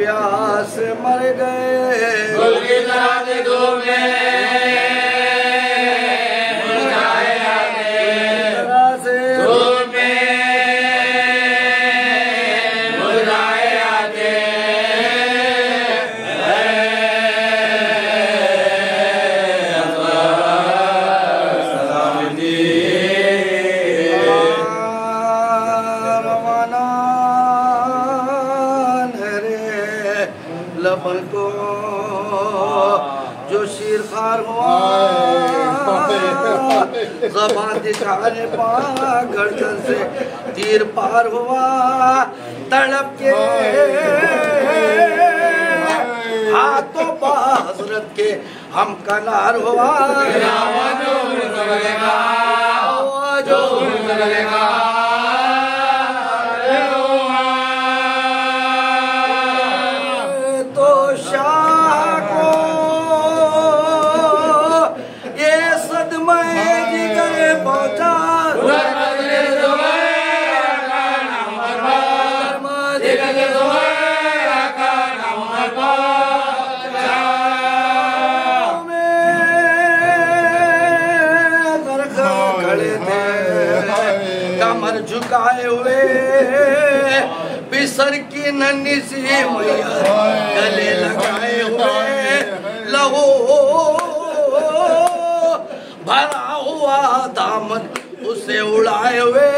प्यास मर गए गुल की तरह धूप में को जो शीर खार हुआ ज़बान दिखाने पा गर्दन से तीर पार हुआ तड़प के हाथों पा हजरत के हम कनार हुआ जो कमर झुकाए हुए बिसर की नन्ही सी मैया गले लगाए हुए लहू भरा हुआ दामन उसे उड़ाए हुए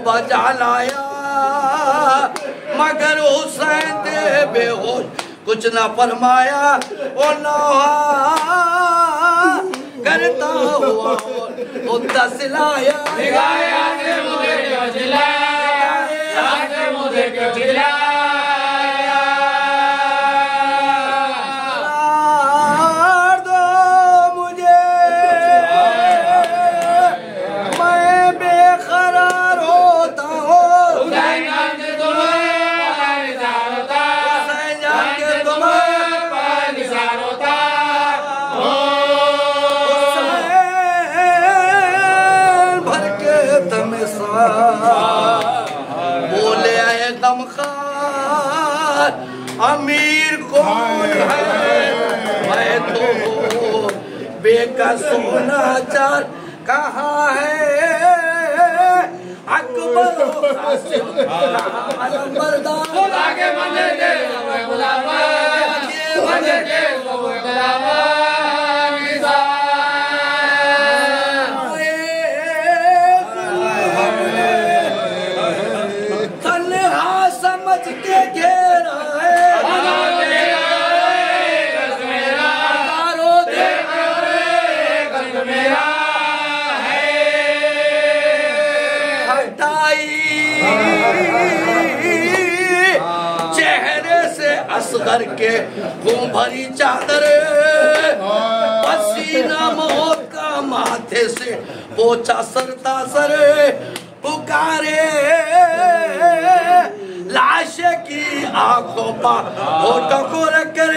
बजा लाया मगर हुसैन दे बेहोश कुछ न फरमाया ओ नौहा करता हुआ मुत्तसिलाया मुझे क्यों चिल्लाया बोले आए गमखार अमीर कौन है मैं तो बेकस सोना चार कहाँ है अकबर चेहरे से असगर के घूम भरी चादर पसीना मौत का माथे से पोछा सरता सर पुकारे लाशे की आंखों पर होठों को रख कर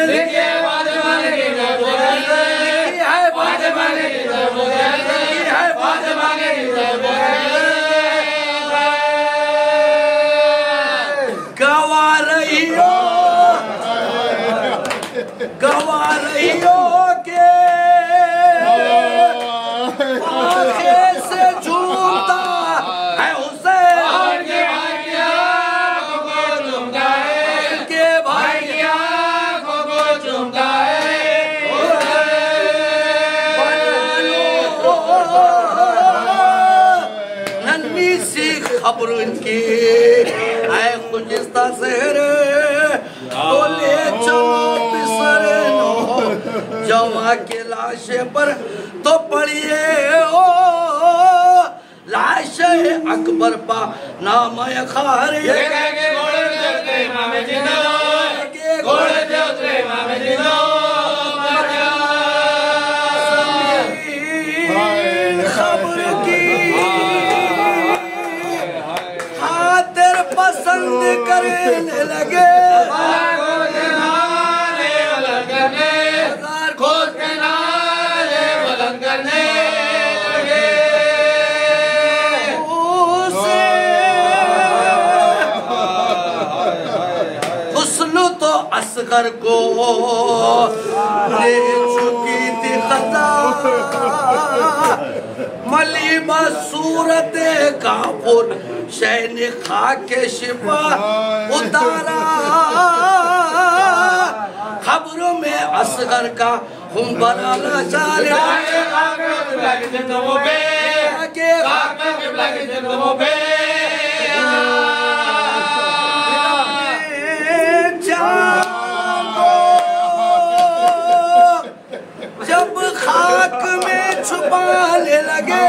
गवा रही हो के आंखें से झूमता है हुसैन के भाई की आंखों को चूमता है नन्ही सी खबर इनकी है खुजिस्ता शहर तो ले चलो नवा के लाशे पर तो पढ़िए ओ लाश अकबर पा नाम खारे के घोड़े पे उतरे इमाम जिंदो घोड़े पे उतरे इमाम जिंदो खबर की खातिर पसंद करने लगे असगर को ले चुकी थी खता मलीबा सूरत काफुर शैन खाके शिपा उतारा खबरों में असगर का हम बनाना चाले जब खाक में छुपाने लगे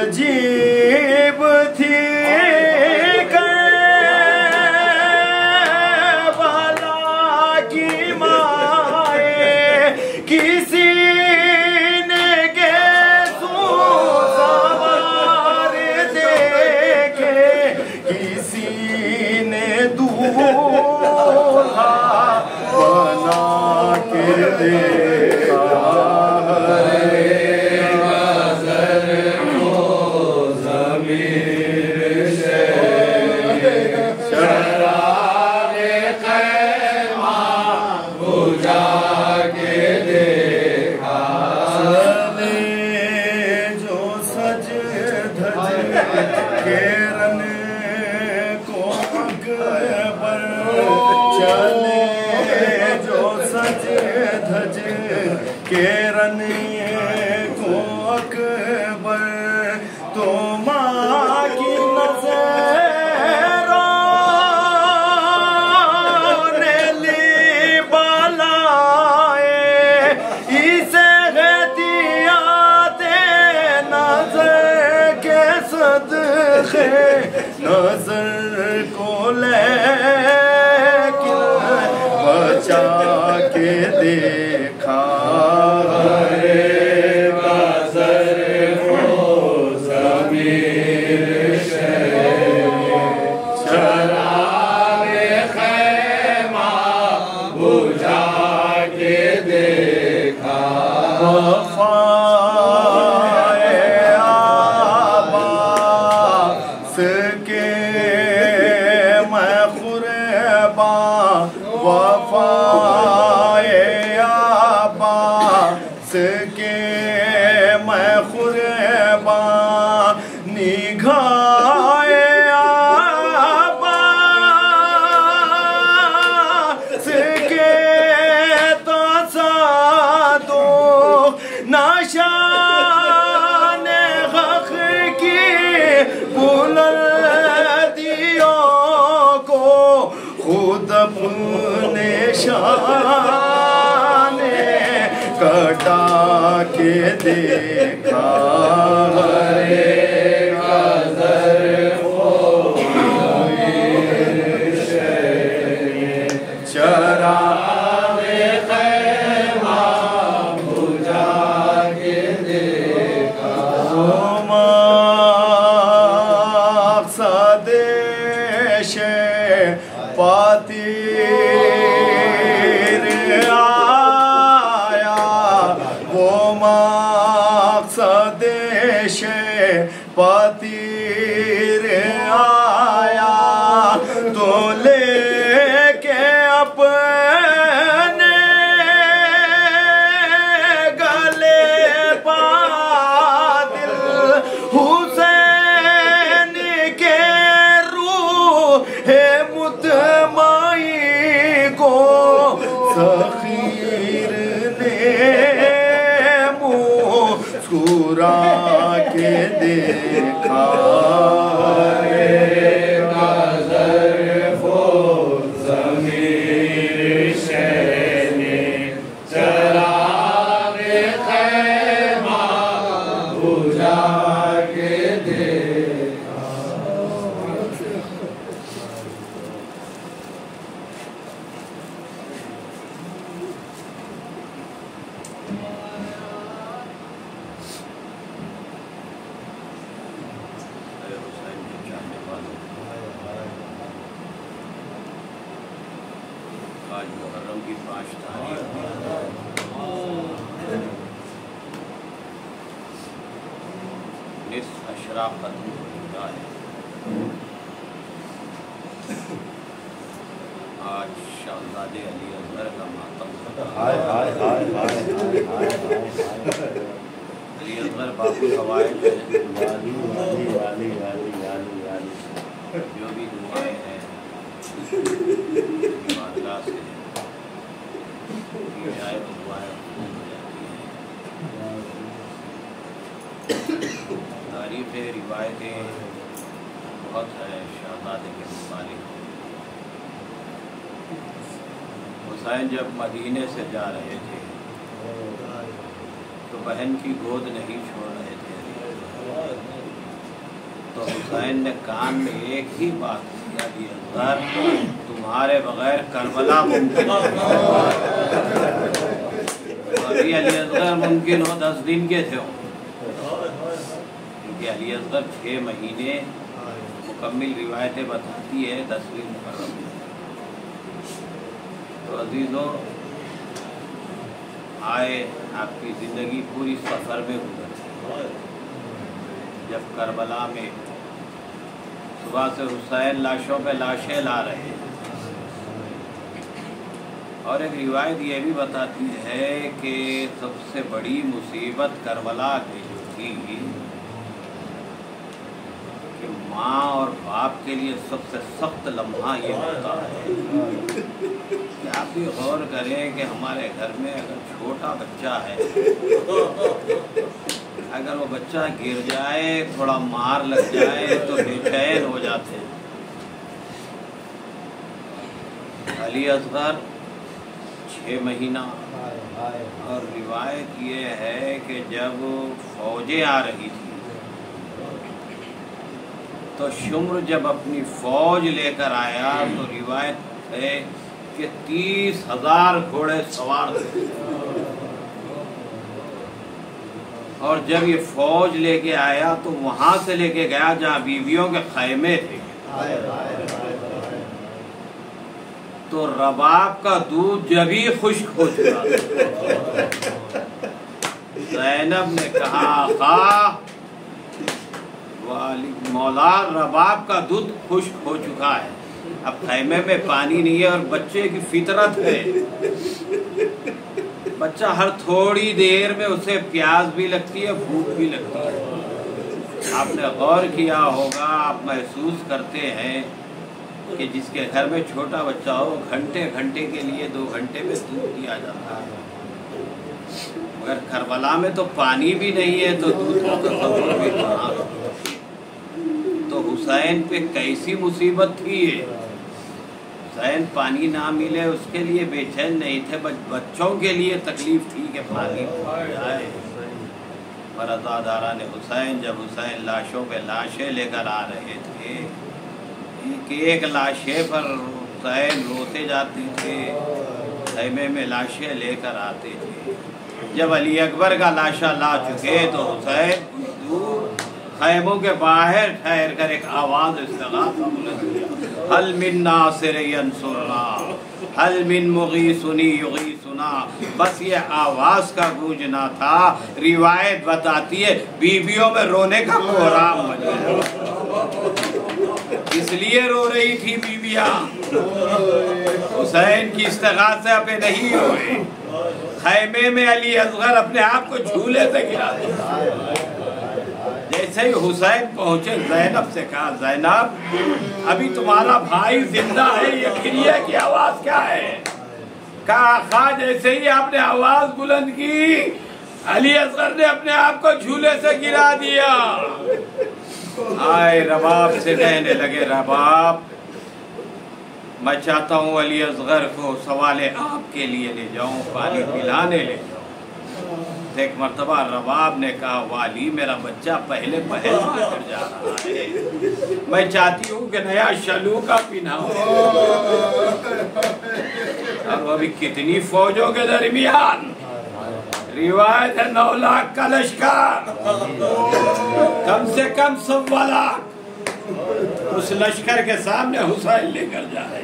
अजीब थी करबला की माए किसी ने गेसू सवार देखे किसी ने दूल्हा बना केरन को अकबर तो माँ की नज़रों ने ली बलाए इसे दिया दे नजर के सदक़े नजर को ले बचा के देखा कटा के देखा चरा बुझा के देखा सदेश पाती सदेश पतिर आया तो लेके अपने गले पादिल हुसैन के रूह मुतमई को सखीर ने मुस्कुरा के देखा आज मुहर्रम की 5 तारीख निस्फ अशरा खत्म हो चुका है। आज शहजादे अली असगर का मातम अली असगर बाबू हवाए जो भी दुआएं हैं मादला से दुआएं हो जाती हैं। तारीफ़ रिवायतें बहुत है शहजादे के मुतालिक। हुसैन जब मदीने से जा रहे थे तो बहन की गोद नहीं छोड़ रहे थे, तो हुसैन ने कान में एक ही बात किया कि अज़हर तुम्हारे बगैर करबला मुमकिन है। अभी अली असगर मुमकिन हो 10 दिन के थे, क्योंकि अली असगर 6 महीने मुकम्मिल रिवायतें बताती है 10वीं मुहर्रम में। तो अजीज़ों आए, आपकी ज़िंदगी पूरी सफ़र में गुजर। जब करबला में सुबह से हुसैन लाशों पे लाशें ला रहे हैं। और एक रिवायत ये भी बताती है कि सबसे बड़ी मुसीबत करबला की जो थी कि माँ और बाप के लिए सबसे सख्त लम्हा ये होता है कि आप भी गौर करें कि हमारे घर में अगर छोटा बच्चा है, अगर वो बच्चा गिर जाए, थोड़ा मार लग जाए तो बेचैन हो जाते हैं। अली असगर 6 महीना। और रिवायत ये है कि जब फौजें आ रही थी तो शुम्र जब अपनी फौज लेकर आया तो रिवायत है कि 30,000 घोड़े सवार थे। और जब ये फौज लेके आया तो वहां से लेके गया जहाँ बीवियों के खैमे थे। तो रबाब का दूध जब ही खुश्क हो चुका, ज़ैनब ने कहा आका वाली मौला, रबाब का दूध खुश्क हो चुका है, अब खैमे में पानी नहीं है। और बच्चे की फितरत है, बच्चा हर थोड़ी देर में उसे प्यास भी लगती है, भूख भी लगती है। आपने गौर किया होगा, आप महसूस करते हैं कि जिसके घर में छोटा बच्चा हो, घंटे घंटे के लिए 2 घंटे में दूध दिया जाता है, मगर करबला में तो पानी भी नहीं है तो दूध का तसव्वुर भी कहाँ। तो हुसैन पे कैसी मुसीबत थी ये। हुसैन पानी ना मिले उसके लिए बेचैन नहीं थे, बच्चों के लिए तकलीफ थी कि पानी जाए। पर अज़ादारा ने हुसैन, जब हुसैन लाशों पे लाशें लेकर आ रहे थे, एक लाशे पर हुसैन रोते जाते थे, खैमे में लाशें लेकर आते थे। जब अली अकबर का लाशा ला चुके तो हुसैन दूर खैमों के बाहर ठहर कर एक आवाज हल मिन नासिर यंसुरना हल मिन मुगीसुनी युगीसुना। बस ये आवाज का गूंजना था। रिवायत बताती है बीवियों में रोने का कोहराम मचा, इसलिए रो रही थी बीवियां। हुसैन की इस्तिगासा पे नहीं रोए। खैमे में अली असगर अपने आप को झूले से गिरा दिया। जैसे ही हुसैन पहुंचे, ज़ैनब से कहा, ज़ैनब अभी तुम्हारा भाई जिंदा है, ये खिरिया की आवाज क्या है? कहा आका, जैसे ही आपने आवाज बुलंद की, अली असगर ने अपने आप को झूले से गिरा दिया। आए रबाब से कहने लगे, रबाब मैं चाहता हूँ अली असगर को सवाले आपके लिए ले जाऊं, पानी पिलाने ले जाऊं। एक मर्तबा रबाब ने कहा, वाली मेरा बच्चा पहले पहल कर जा रहा है, मैं चाहती हूँ कि नया शलूका पिनाऊं। अब अभी कितनी फौजों के दरमियान, रिवायत है 9 लाख का लश्कर, कम से कम 100 लाख उस लश्कर के सामने हुसैन लेकर जा रहे।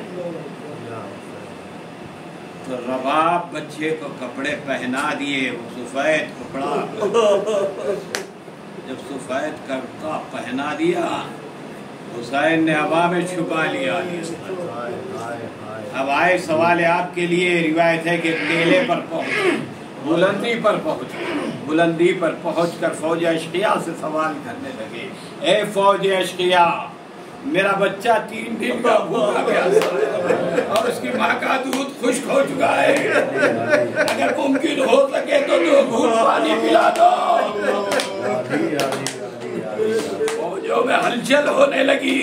तो रबाब बच्चे को कपड़े पहना दिए, सफेद कपड़ा, जब सफेद कपड़ा पहना दिया, हुसैन ने हवा में छुपा लिया। अब आए सवाल आपके लिए। रिवायत है कि टेले पर पहुंचे, बुलंदी पर पहुंचे, बुलंदी पर पहुंचकर फौज अश्किया से सवाल करने लगे, ए फौज अश्किया, मेरा बच्चा 3 दिन का भूखा प्यासा है और उसकी माँ का दूध खुश्क हो चुका है, अगर मुमकिन हो सके तो 2 घूंट पानी पिला दो। फौजों में हलचल होने लगी,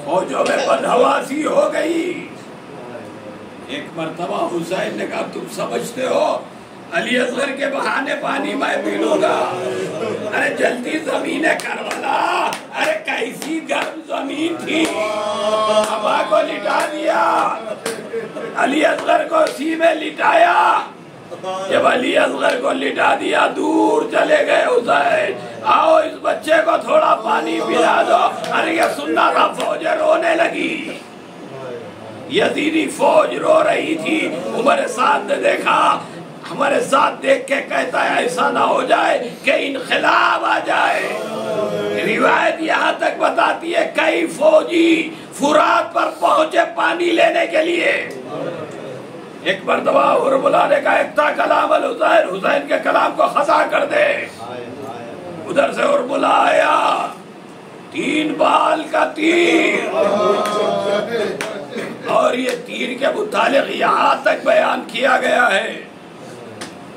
फौजों में बदहवासी हो गई। एक मर्तबा हुसैन ने कहा, तुम समझते हो अली असगर के बहाने पानी मैं पी लूंगा? अरे जल्दी जमीन है करबला, अरे कैसी गर्म जमीन थी, हवा को लिटा दिया। अली असगर को उसी में लिटाया। जब अली असगर को लिटा दिया, दूर चले गए हुसैन, आओ इस बच्चे को थोड़ा पानी पिला दो। अरे ये सुनना था, फौजें रोने लगी, यजीदी फौज रो रही थी। उमर साद ने देखा, हमारे साथ देख के कहता है ऐसा ना हो जाए कि इनखिलाब आ जाए। रिवायत यहाँ तक बताती है कई फौजी फुरात पर पहुंचे पानी लेने के लिए। एक मरतबा उर्मिला ने कहा इक्ता कलाम अल हुसैन, हुसैन के कलाम को खता कर दे। उधर से उर्मिला आया, 3 बाल का तीर, और ये तीर के मुतालिक यहाँ तक बयान किया गया है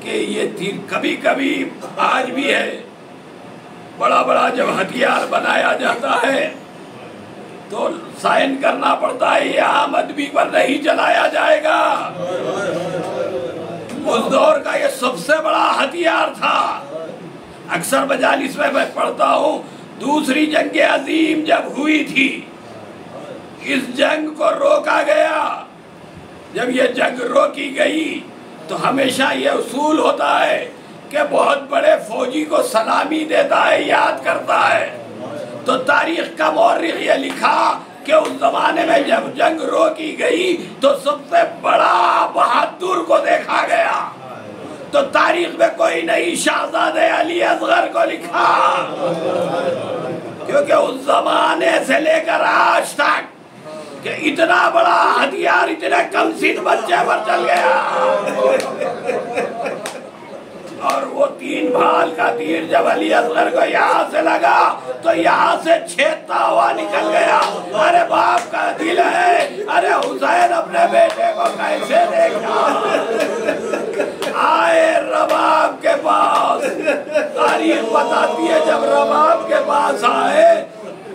कि ये तीर कभी कभी आज भी है, बड़ा बड़ा जब हथियार बनाया जाता है तो साइन करना पड़ता है यहाँ मदबी पर नहीं चलाया जाएगा। उस दौर का ये सबसे बड़ा हथियार था। अक्सर मजालिस में मैं पढ़ता हूँ, दूसरी जंग अजीम जब हुई थी, इस जंग को रोका गया। जब ये जंग रोकी गई तो हमेशा ये उसूल होता है कि बहुत बड़े फौजी को सलामी देता है, याद करता है। तो तारीख का मौर्रिख ये लिखा कि उस जमाने में जब जंग रोकी गई तो सबसे बड़ा बहादुर को देखा गया। तो तारीख में कोई नहीं शहजादे अली असगर को लिखा, क्योंकि उस जमाने से लेकर आज तक कि इतना बड़ा हथियार इतने कमसिन बच्चे पर चल गया। और वो 3 भाल का तीर जब अली असगर को यहाँ से लगा तो यहाँ से छेदता हुआ निकल गया। अरे बाप का दिल है, अरे हुसैन अपने बेटे को कैसे देखा। आए रबाब के पास, तारीख बताती है जब रबाब के पास आए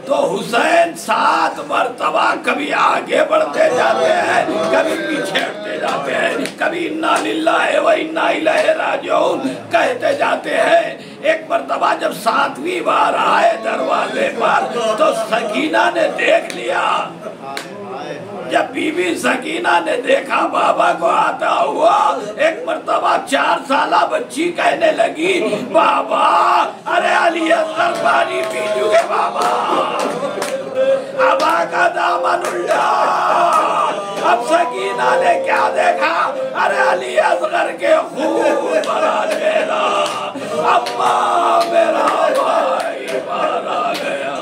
तो हुसैन 7 मरतबा कभी आगे बढ़ते जाते हैं, कभी पीछे हटते जाते हैं, कभी इन्ना लिल्लाहि व इन्ना इलैहि राजिऊन कहते जाते हैं। एक मरतबा जब 7वीं बार आए दरवाजे पर तो सकीना ने देख लिया। जब बीबी सकीना ने देखा बाबा को आता हुआ, एक मरतबा 4 साला बच्ची कहने लगी बाबा, अरे अली असगर पानी पी चुके बाबा, अबा का दामन उल्टा। अब सकीना ने क्या देखा, अरे अली असगर के खून भरा चेहरा, अम्मा मेरा भाई मारा गया।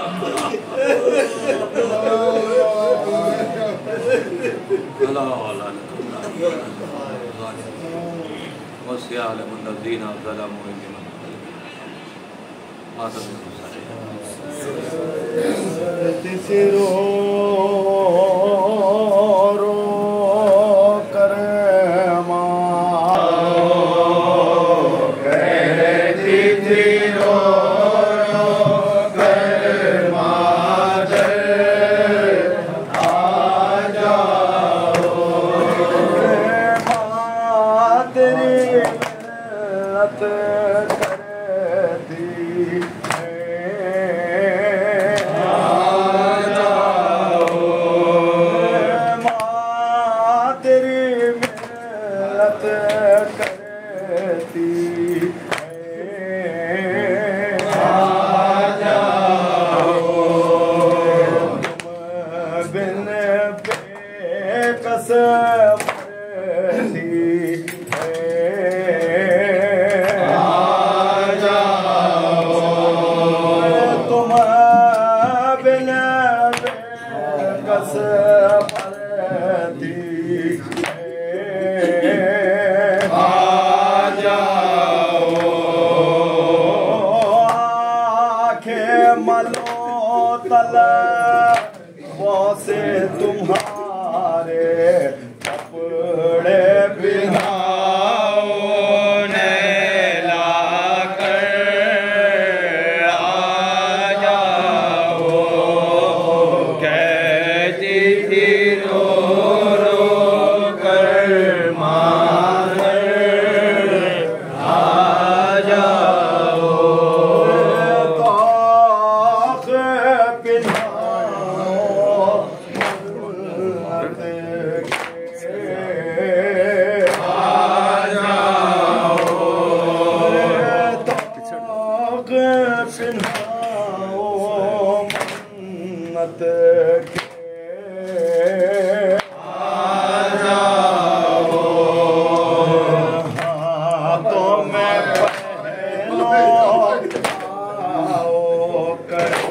कर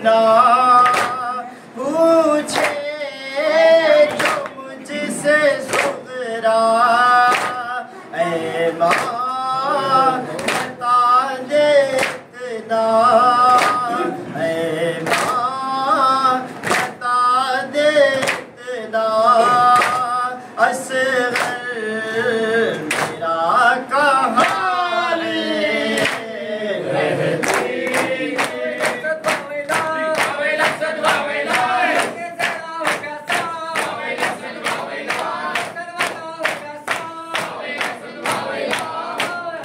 ना पूछे जो मुझसे सुगरा ऐ माँ बता दे इतना ऐ माँ बता दे इतना असगर मेरा कहाँ रे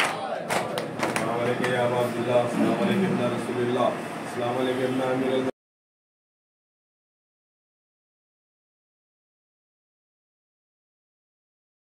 अस्सलाम वालेकुम या अब्दुल्लाह, अस्सलाम वालेकुम या रसूलुल्लाह, अस्सलाम वालेकुम या अमीरुल